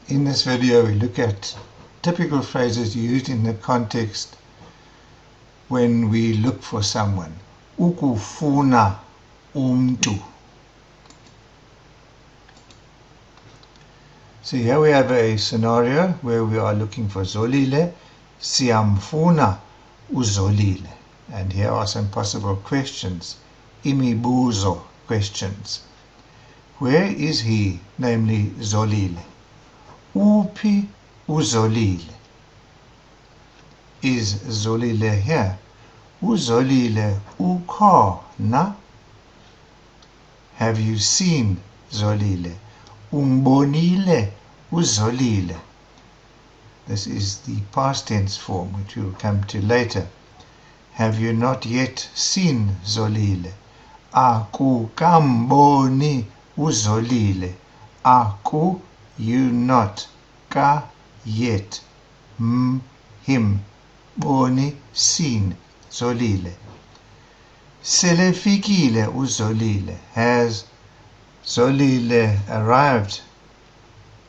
In this video we look at typical phrases used in the context when we look for someone. Ukufuna umntu. So here we have a scenario where we are looking for Zolile. Siyamfuna uZolile. And here are some possible questions. Imibuzo questions. Where is he, namely Zolile? Uphi uZolile? Is Zolile here? UZolile ukhona? Have you seen Zolile? Umbonile uZolile? This is the past tense form, which we will come to later. Have you not yet seen Zolile? Akukamboni uZolile. Aku, you not. Ka, yet. Him. Boni, seen. Zolile. Selefikile uZolile. Has Zolile arrived?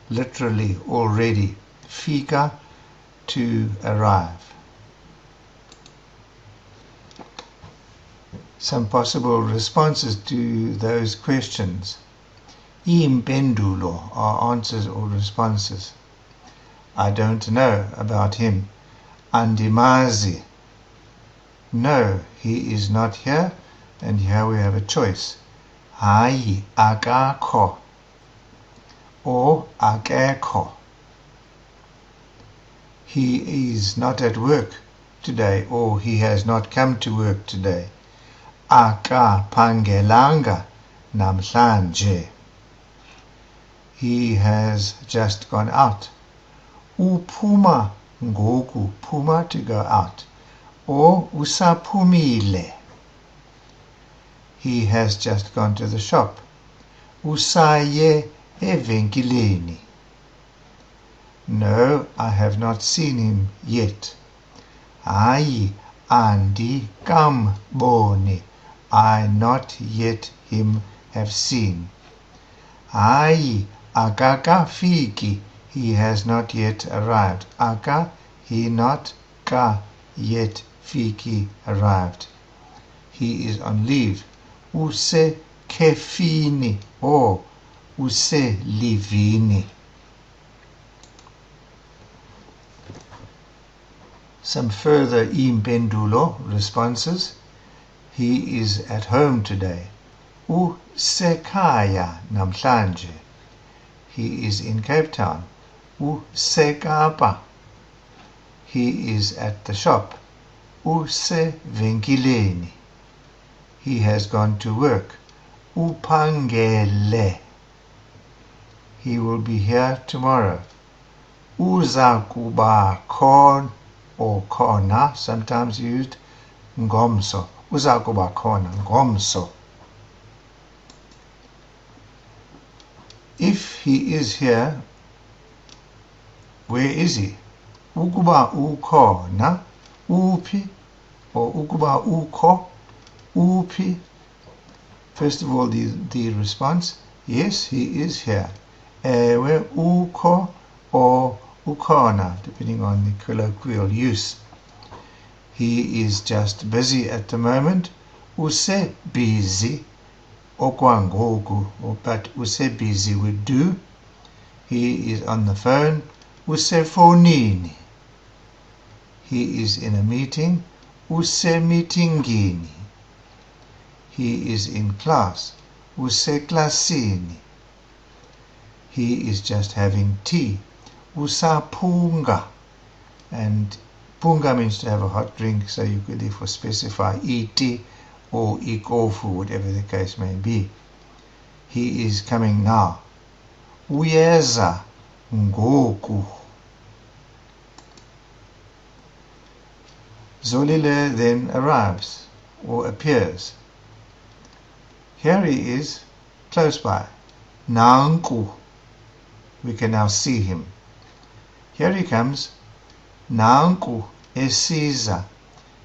Literally already. Fika, to arrive. Some possible responses to those questions. Impendulo are answers or responses. I don't know about him. Andimazi. No, he is not here. And here we have a choice. Hayi akakho or akekho. He is not at work today, or he has not come to work today. Akaphangelanga namhlanje. He has just gone out. Uphuma ngoku, phuma, to go out. Or usaphumile. He has just gone to the shop. Usaye evenkileni. No, I have not seen him yet. Hayi andikamboni. I not yet him have seen. Hayi akakafiki. He has not yet arrived. Aka, he not. Ka, yet. Fiki, arrived. He is on leave. Use kefini or use livini. Some further impendulo responses. He is at home today. Usekhaya namhlanje. He is in Cape Town. Usekapa. He is at the shop. Usevenkileni. He has gone to work. Uphangele. He will be here tomorrow. Uzakuba khona or khona, sometimes used. Ngomso. Uzakuba khona ngomso. If he is here, where is he? Ukuba ukhona, uphi, or ukuba ukho, uphi. First of all, the response, yes, he is here. Where ukho or ukhona, depending on the colloquial use. He is just busy at the moment. Use busy. Okwangoku, but use busy would do. He is on the phone. Use fonini. He is in a meeting. Use meetingini. He is in class. Use klasini. He is just having tea. Usaphunga. And punga means to have a hot drink, so you could therefore specify iti or ikofu, whatever the case may be. He is coming now. Uyeza ngoku. Zolile then arrives or appears. Here he is, close by. Nanku. We can now see him. Here he comes. Nanku esiza.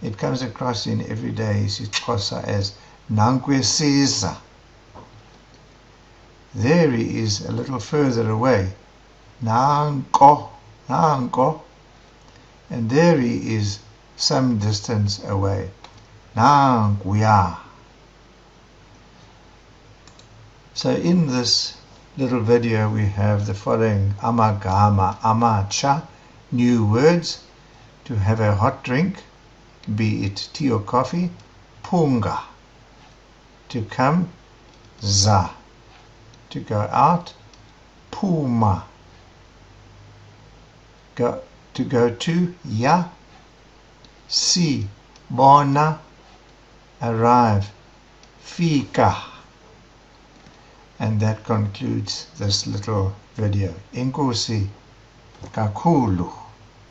It comes across in everyday isiXhosa as nanku esiza. There he is a little further away. nanko, nanko. And there he is some distance away. Nankuya. So in this little video we have the following amagama, amacha, new words: to have a hot drink, be it tea or coffee, punga, to come, za, to go out, puma, to go to, ya, si, bona, arrive, fika. And that concludes this little video. Enkosi kakhulu.